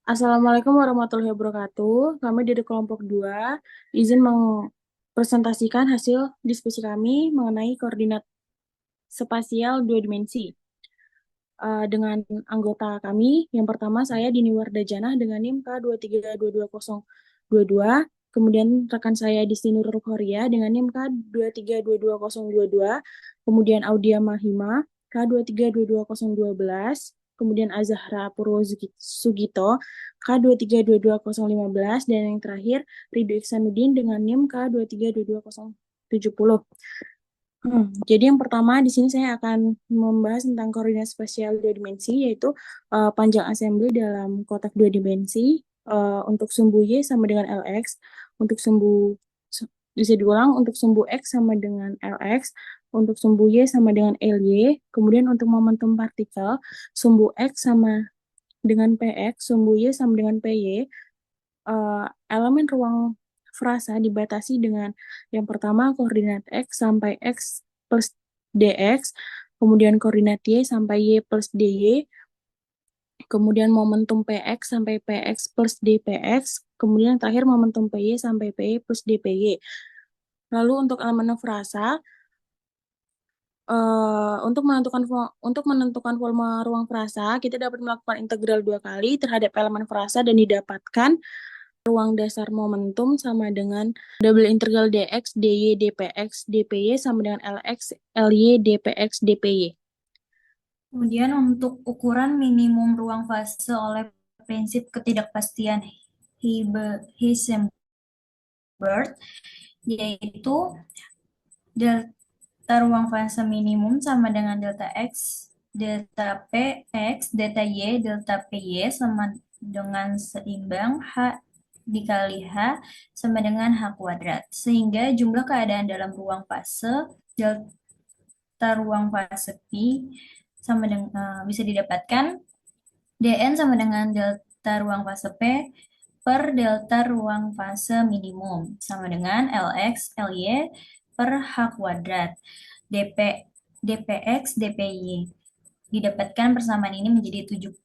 Assalamualaikum warahmatullahi wabarakatuh. Kami dari kelompok 2 izin mempresentasikan hasil diskusi kami mengenai koordinat spasial dua dimensi. Dengan anggota kami, yang pertama saya Dini Wardajana dengan NIM K2322022, kemudian rekan saya Disni Nurul Khoria dengan NIM K2322022, kemudian Audia Mahima K2322012, kemudian Azahra Sugito K2322015, dan yang terakhir Ridho Iksanuddin dengan NIM K2322070. Jadi yang pertama di sini saya akan membahas tentang koordinat spasial dua dimensi, yaitu panjang assembly dalam kotak dua dimensi untuk sumbu Y sama dengan Lx, untuk bisa diulang, untuk sumbu X sama dengan Lx, untuk sumbu Y sama dengan Ly, kemudian untuk momentum partikel sumbu X sama dengan Px, sumbu Y sama dengan Py. Elemen ruang frasa dibatasi dengan yang pertama koordinat X sampai X plus dx, kemudian koordinat Y sampai Y plus dy, kemudian momentum Px sampai Px plus dPx, kemudian terakhir momentum Py sampai Py plus dPy. Lalu untuk elemen frasa, untuk menentukan volume ruang frasa, kita dapat melakukan integral dua kali terhadap elemen frasa dan didapatkan ruang dasar momentum sama dengan double integral dx, dy, dpx, dpy sama dengan lx, ly, dpx, dpy. Kemudian untuk ukuran minimum ruang fase oleh prinsip ketidakpastian Heisenberg, yaitu delta ruang fase minimum sama dengan delta X, delta Px, delta Y, delta Py sama dengan seimbang H dikali H sama dengan H kuadrat. Sehingga jumlah keadaan dalam ruang fase delta ruang fase Pi sama dengan bisa didapatkan dN sama dengan delta ruang fase P per delta ruang fase minimum sama dengan Lx Ly per H kuadrat dp dpx dpy. Didapatkan persamaan ini menjadi 7,9,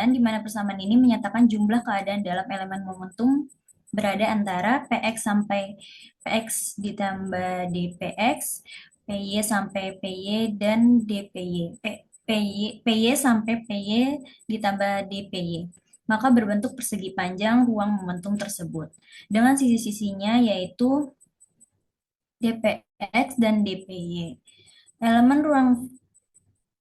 di mana persamaan ini menyatakan jumlah keadaan dalam elemen momentum berada antara Px sampai Px ditambah dpx, Py sampai Py, dan dpy. Py sampai Py ditambah dpy. Maka berbentuk persegi panjang ruang momentum tersebut. Dengan sisi-sisinya yaitu dpx dan dpy. Elemen ruang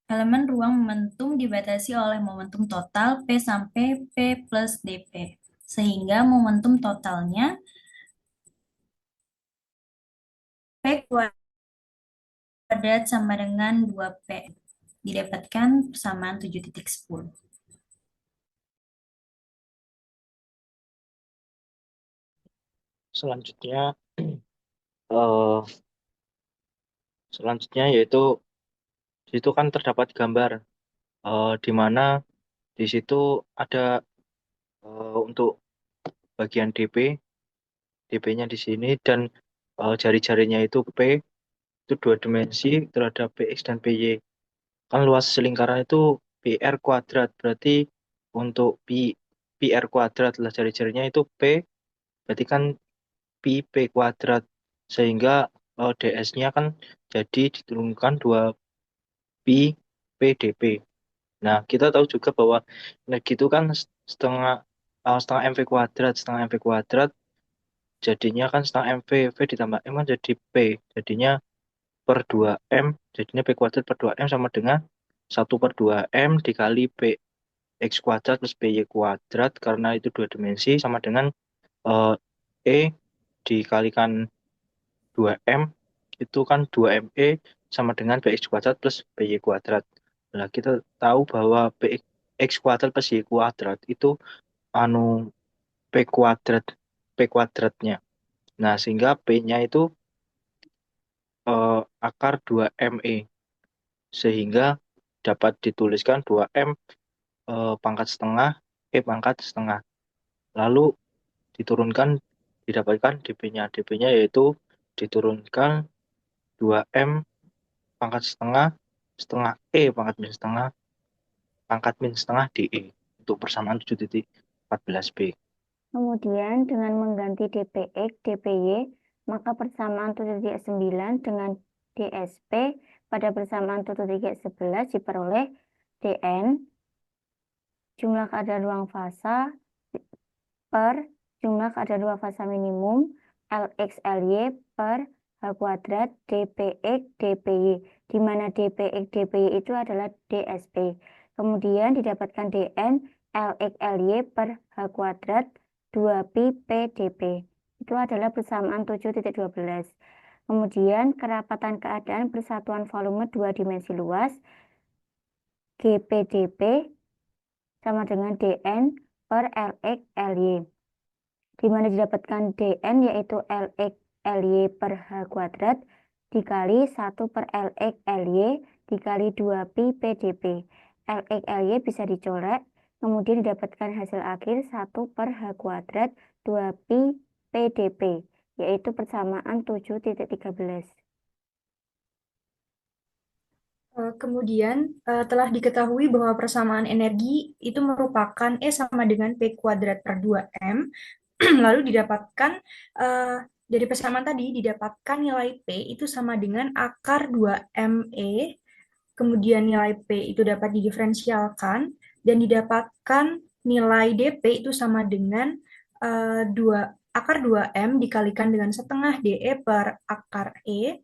Elemen ruang momentum dibatasi oleh momentum total P sampai P plus dp. Sehingga momentum totalnya P kuadrat sama dengan 2P. Didapatkan persamaan 7,10. Selanjutnya, eh, selanjutnya yaitu di situ kan terdapat gambar di mana di situ ada untuk bagian DP, DP-nya di sini dan jari-jarinya itu P itu dua dimensi terhadap PX dan PY. Kan luas lingkaran itu PR kuadrat, berarti untuk PR kuadrat lah jari-jarinya itu P, berarti kan pi P kuadrat, sehingga DS-nya kan jadi diturunkan 2 pi P dP. Nah, kita tahu juga bahwa energi itu kan setengah mv kuadrat, setengah mv kuadrat jadinya kan setengah mv, v ditambah m kan jadi P, jadinya per 2m, jadinya P kuadrat per 2m sama dengan 1/2m dikali P X kuadrat plus PY kuadrat, karena itu dua dimensi sama dengan eh, E dikalikan 2M itu kan 2ME sama dengan PX kuadrat plus PY kuadrat. Nah, kita tahu bahwa PX kuadrat plus Y kuadrat itu anu P kuadrat, P kuadratnya. Nah, sehingga P-nya itu akar 2ME, sehingga dapat dituliskan 2M pangkat setengah E pangkat setengah. Lalu diturunkan, didapatkan dp-nya. dp-nya yaitu diturunkan 2M pangkat setengah setengah E pangkat min setengah DE. untuk persamaan 7.14b. Kemudian dengan mengganti dpx, dpy, maka persamaan 7.9 dengan dsp pada persamaan 7.11 diperoleh dn jumlah keadaan ruang fasa per jumlah keadaan ruang fasa minimum Lx Ly per H kuadrat dpx dpy, di mana dpx dpy itu adalah dsp. Kemudian didapatkan dn Lx Ly per H kuadrat 2pi p dp. Itu adalah persamaan 7.12. Kemudian kerapatan keadaan persatuan volume 2 dimensi luas GPdP sama dengan dn per Lx Ly, di mana didapatkan dn yaitu Lx Ly per H kuadrat dikali 1 per Lx Ly dikali 2pi pdp. Lx Ly bisa dicolek, kemudian didapatkan hasil akhir 1 per H kuadrat 2pi pdp, yaitu persamaan 7.13. Kemudian telah diketahui bahwa persamaan energi itu merupakan E sama dengan P kuadrat per 2M. Lalu didapatkan dari persamaan tadi didapatkan nilai P itu sama dengan akar 2ME. Kemudian nilai P itu dapat didiferensialkan dan didapatkan nilai DP itu sama dengan akar 2M dikalikan dengan setengah DE per akar E.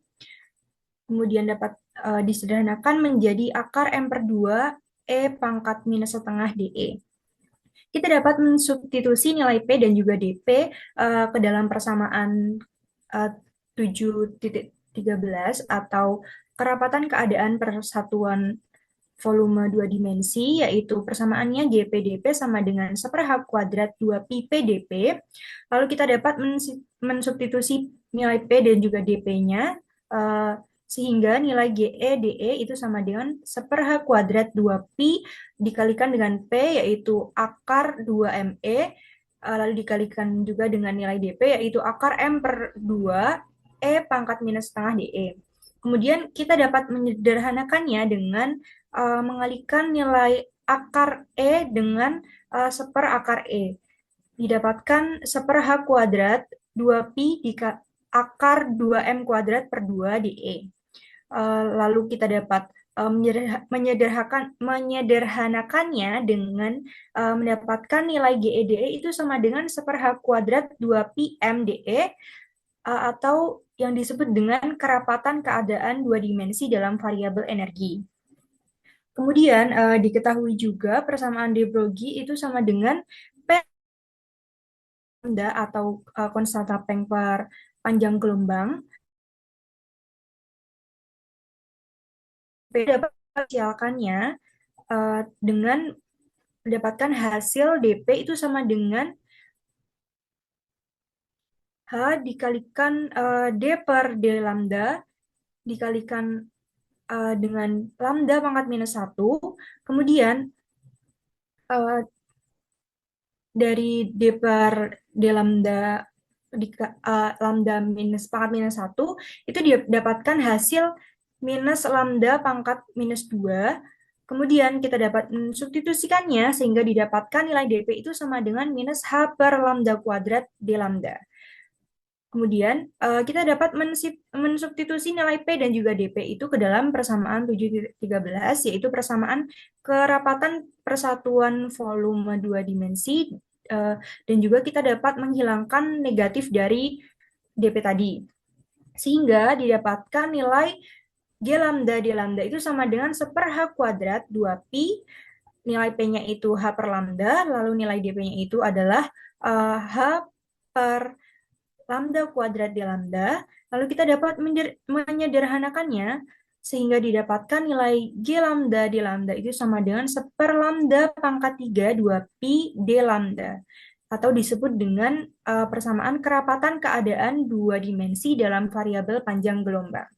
Kemudian dapat disederhanakan menjadi akar M per 2 E pangkat minus setengah DE. Kita dapat mensubstitusi nilai P dan juga DP ke dalam persamaan 7.13 atau kerapatan keadaan persatuan volume 2 dimensi, yaitu persamaannya GPdP sama dengan 1 per H kuadrat 2pi PdP. Lalu kita dapat mensubstitusi nilai P dan juga DP-nya, sehingga nilai GE DE itu sama dengan 1 per H kuadrat 2pi dikalikan dengan P, yaitu akar 2ME, lalu dikalikan juga dengan nilai DP, yaitu akar M per 2 E pangkat minus setengah DE. Kemudian kita dapat menyederhanakannya dengan mengalihkan nilai akar E dengan 1 per akar E. Didapatkan 1 per H kuadrat 2pi akar 2M kuadrat per 2 DE. Lalu kita dapat menyederhanakannya dengan mendapatkan nilai GEDE itu sama dengan 1 per H kuadrat 2pi MDE, atau yang disebut dengan kerapatan keadaan 2 dimensi dalam variabel energi. Kemudian diketahui juga persamaan de Broglie itu sama dengan P lambda atau konstanta Planck per panjang gelombang. Dapat disialkannya dengan mendapatkan hasil DP itu sama dengan H dikalikan D per D lambda dikalikan dengan lambda pangkat minus 1, kemudian dari D per D lambda lambda minus pangkat minus 1 itu didapatkan hasil minus lambda pangkat minus 2. Kemudian kita dapat mensubstitusikannya sehingga didapatkan nilai DP itu sama dengan minus H per lambda kuadrat D lambda. Kemudian kita dapat mensubstitusi nilai P dan juga DP itu ke dalam persamaan 7.13, yaitu persamaan kerapatan persatuan volume 2 dimensi, dan juga kita dapat menghilangkan negatif dari DP tadi. Sehingga didapatkan nilai G lambda D lambda itu sama dengan 1 per H kuadrat 2pi, nilai P-nya itu H per lambda, lalu nilai DP-nya itu adalah H per lambda kuadrat D lambda, lalu kita dapat menyederhanakannya sehingga didapatkan nilai G lambda D lambda itu sama dengan 1 per lambda pangkat 3 2pi D lambda, atau disebut dengan persamaan kerapatan keadaan 2 dimensi dalam variabel panjang gelombang.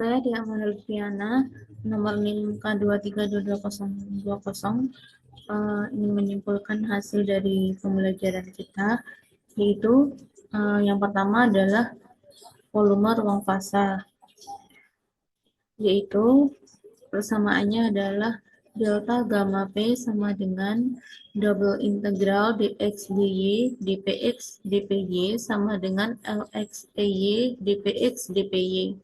Saya di Amal Lutfiana, nomor NIM K23222020, ingin menyimpulkan hasil dari pembelajaran kita, yaitu yang pertama adalah volume ruang fasa, yaitu persamaannya adalah delta gamma P sama dengan double integral dx dy dpx dpy sama dengan lx ey dpx dpy.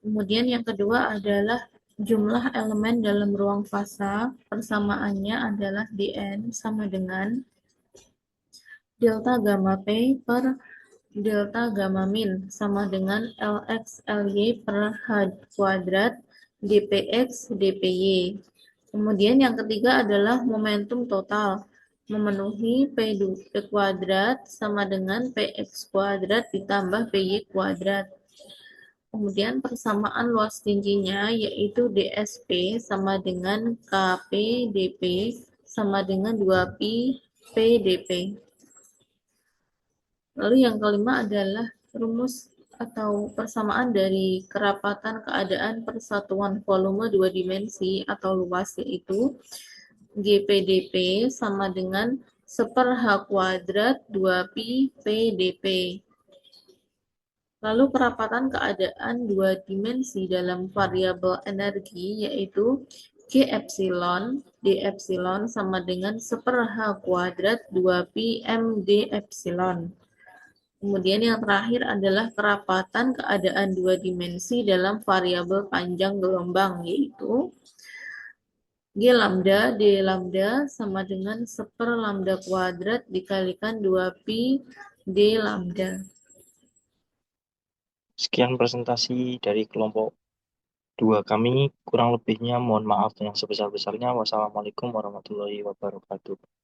Kemudian yang kedua adalah jumlah elemen dalam ruang fasa, persamaannya adalah dn sama dengan delta gamma P per delta gamma min sama dengan Lx Ly per H kuadrat dpx dpy. Kemudian yang ketiga adalah momentum total, memenuhi P kuadrat sama dengan Px kuadrat ditambah Py kuadrat. Kemudian persamaan luas tingginya yaitu DSP sama dengan Kp dp sama dengan 2pi P dp. Lalu yang kelima adalah rumus atau persamaan dari kerapatan keadaan persatuan volume dua dimensi atau luas, yaitu GPdP sama dengan 1/H kuadrat 2pi PdP. Lalu kerapatan keadaan dua dimensi dalam variabel energi yaitu G epsilon D epsilon sama dengan 1/H kuadrat 2pi MD epsilon. Kemudian yang terakhir adalah kerapatan keadaan dua dimensi dalam variabel panjang gelombang, yaitu G lambda D lambda sama dengan 1/lambda kuadrat dikalikan 2pi D lambda. Sekian presentasi dari kelompok 2 kami. Kurang lebihnya mohon maaf yang sebesar-besarnya. Wassalamualaikum warahmatullahi wabarakatuh.